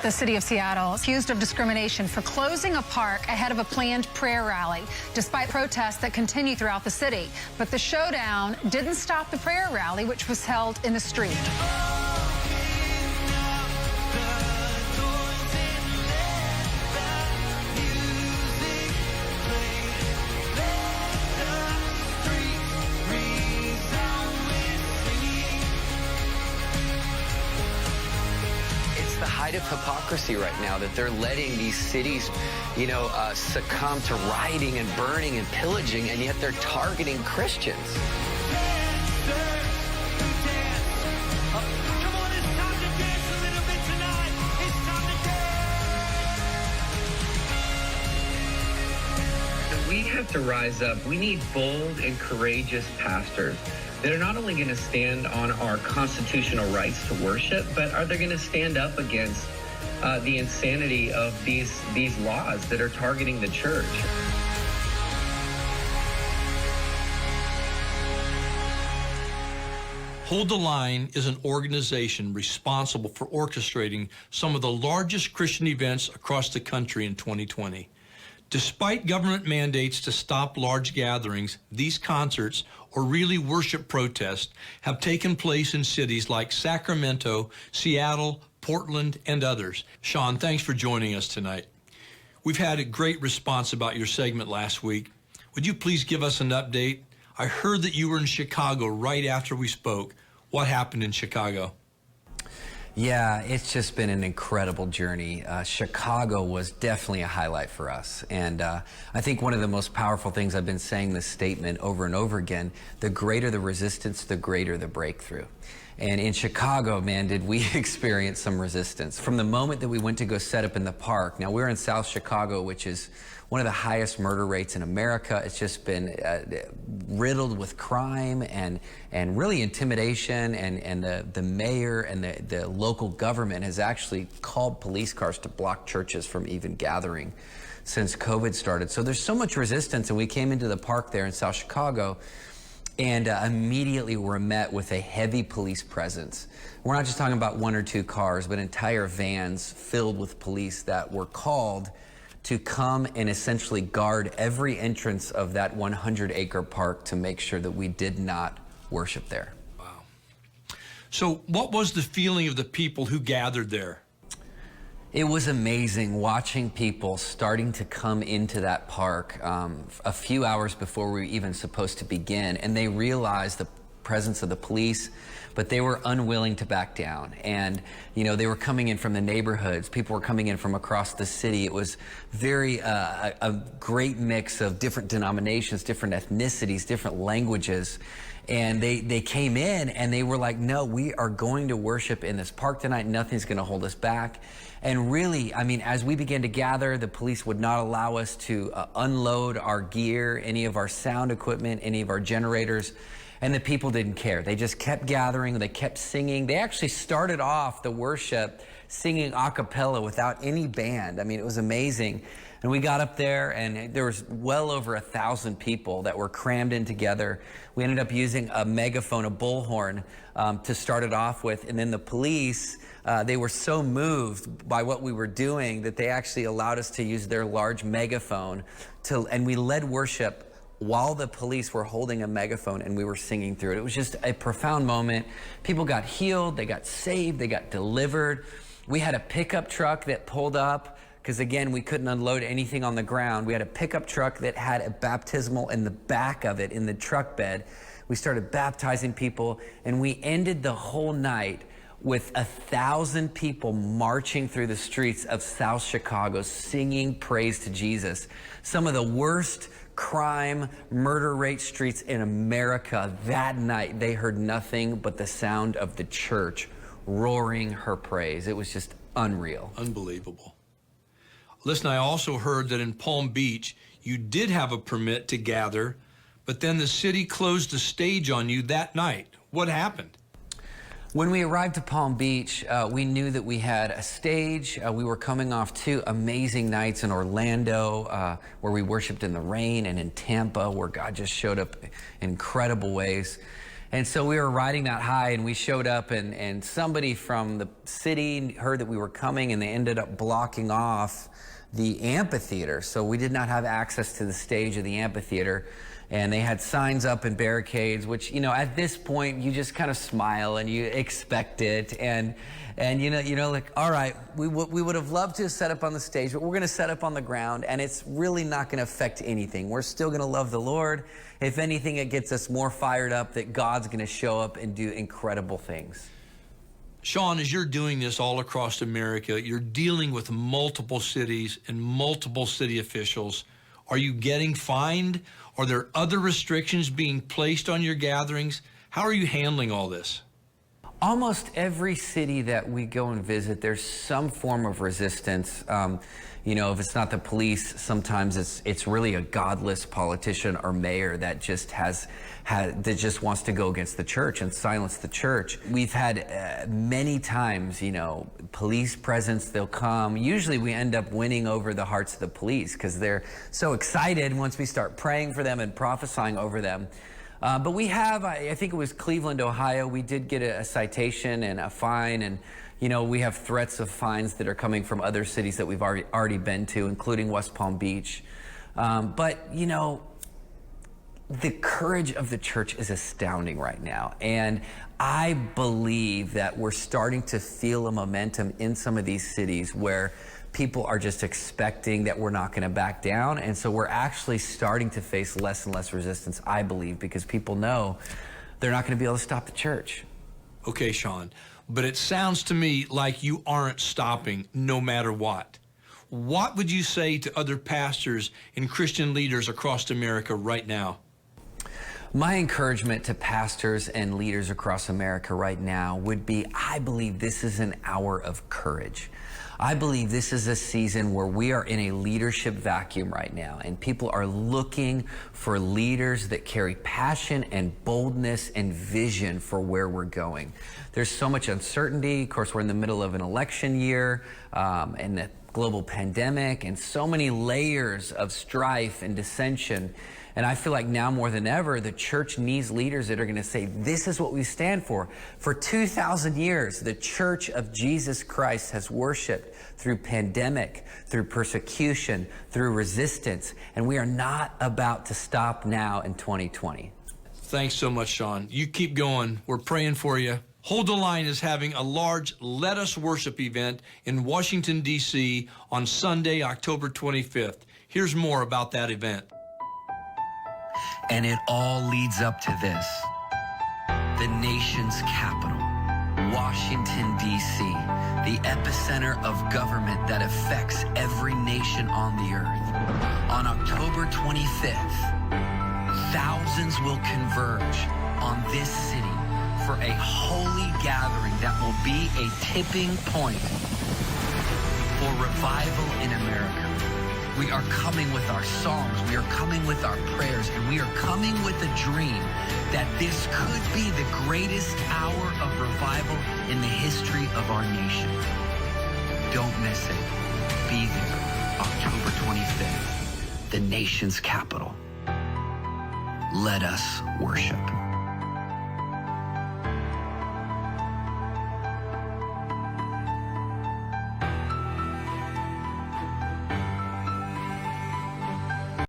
The city of Seattle accused of discrimination for closing a park ahead of a planned prayer rally, despite protests that continue throughout the city. But the showdown didn't stop the prayer rally, which was held in the street. The height of hypocrisy right now that they're letting these cities, succumb to rioting and burning and pillaging, and yet they're targeting Christians. We have to rise up. We need bold and courageous pastors that are not only going to stand on our constitutional rights to worship, but are they going to stand up against the insanity of these laws that are targeting the church? Hold the Line is an organization responsible for orchestrating some of the largest Christian events across the country in 2020. Despite government mandates to stop large gatherings, these concerts, or really worship protests, have taken place in cities like Sacramento, Seattle, Portland, and others. Sean, thanks for joining us tonight. We've had a great response about your segment last week. Would you please give us an update? I heard that you were in Chicago right after we spoke. What happened in Chicago? Yeah, it's just been an incredible journey. Chicago was definitely a highlight for us. And I think one of the most powerful things, I've been saying this statement over and over again, the greater the resistance, the greater the breakthrough. And in Chicago, man, did we experience some resistance. From the moment that we went to go set up in the park, now we're in South Chicago, which is one of the highest murder rates in America. It's just been riddled with crime and really intimidation, and the mayor and the local government has actually called police cars to block churches from even gathering since COVID started. So there's so much resistance, and we came into the park there in South Chicago, and immediately were met with a heavy police presence. We're not just talking about one or two cars, but entire vans filled with police that were called to come and essentially guard every entrance of that 100-acre park to make sure that we did not worship there. Wow. So what was the feeling of the people who gathered there? It was amazing watching people starting to come into that park a few hours before we were even supposed to begin, and they realized the presence of the police, but they were unwilling to back down. And they were coming in from the neighborhoods. People were coming in from across the city. It was very a great mix of different denominations, different ethnicities, different languages. And they came in and they were like, no, we are going to worship in this park tonight. Nothing's going to hold us back. And really, I mean, as we began to gather, the police would not allow us to unload our gear, any of our sound equipment, any of our generators. And the people didn't care. They just kept gathering. They kept singing. They actually started off the worship singing a cappella without any band. I mean, it was amazing. And we got up there, and there was well over 1,000 people that were crammed in together. We ended up using a megaphone, a bullhorn, to start it off with. And then the police, they were so moved by what we were doing that they actually allowed us to use their large megaphone and we led worship while the police were holding a megaphone and we were singing through it. It was just a profound moment. People got healed, they got saved, they got delivered. We had a pickup truck that pulled up, because again, we couldn't unload anything on the ground. We had a pickup truck that had a baptismal in the back of it, in the truck bed. We started baptizing people, and we ended the whole night with 1,000 people marching through the streets of South Chicago, singing praise to Jesus. Some of the worst crime, murder rate streets in America. That night, they heard nothing but the sound of the church roaring her praise. It was just unreal. Unbelievable. Listen, I also heard that in Palm Beach, you did have a permit to gather, but then the city closed the stage on you that night. What happened? When we arrived to Palm Beach, we knew that we had a stage. We were coming off 2 amazing nights in Orlando, where we worshiped in the rain, and in Tampa, where God just showed up in incredible ways. And so we were riding that high, and we showed up, and somebody from the city heard that we were coming, and they ended up blocking off the amphitheater. So we did not have access to the stage of the amphitheater. And they had signs up and barricades, which, you know, at this point, you just kind of smile and you expect it. And you know, like, all right, we would have loved to have set up on the stage, but we're going to set up on the ground, and it's really not going to affect anything. We're still going to love the Lord. If anything, it gets us more fired up that God's going to show up and do incredible things. Sean, as you're doing this all across America, you're dealing with multiple cities and multiple city officials. Are you getting fined? Are there other restrictions being placed on your gatherings? How are you handling all this? Almost every city that we go and visit, there's some form of resistance. You know, if it's not the police, sometimes it's really a godless politician or mayor that just that just wants to go against the church and silence the church. We've had many times, you know, police presence, they'll come. Usually we end up winning over the hearts of the police because they're so excited once we start praying for them and prophesying over them. But we have, I think it was Cleveland, Ohio, we did get a citation and a fine, and you know, we have threats of fines that are coming from other cities that we've already been to, including West Palm Beach. But you know, the courage of the church is astounding right now. And I believe that we're starting to feel a momentum in some of these cities where people are just expecting that we're not going to back down. And so we're actually starting to face less and less resistance, I believe, because people know they're not going to be able to stop the church. Okay, Sean, but it sounds to me like you aren't stopping no matter what. What would you say to other pastors and Christian leaders across America right now? My encouragement to pastors and leaders across America right now would be, I believe this is an hour of courage. I believe this is a season where we are in a leadership vacuum right now, and people are looking for leaders that carry passion and boldness and vision for where we're going. There's so much uncertainty. Of course, we're in the middle of an election year and the global pandemic, and so many layers of strife and dissension. And I feel like now more than ever, the church needs leaders that are going to say, this is what we stand for. For 2,000 years, the Church of Jesus Christ has worshiped through pandemic, through persecution, through resistance, and we are not about to stop now in 2020. Thanks so much, Sean. You keep going. We're praying for you. Hold the Line is having a large Let Us Worship event in Washington, D.C. on Sunday, October 25th. Here's more about that event. And it all leads up to this. The nation's capital, Washington, D.C., the epicenter of government that affects every nation on the earth. On October 25th, thousands will converge on this city for a holy gathering that will be a tipping point for revival in America. We are coming with our songs, we are coming with our prayers, and we are coming with a dream that this could be the greatest hour of revival in the history of our nation. Don't miss it. Be there, October 25th, the nation's capital. Let us worship.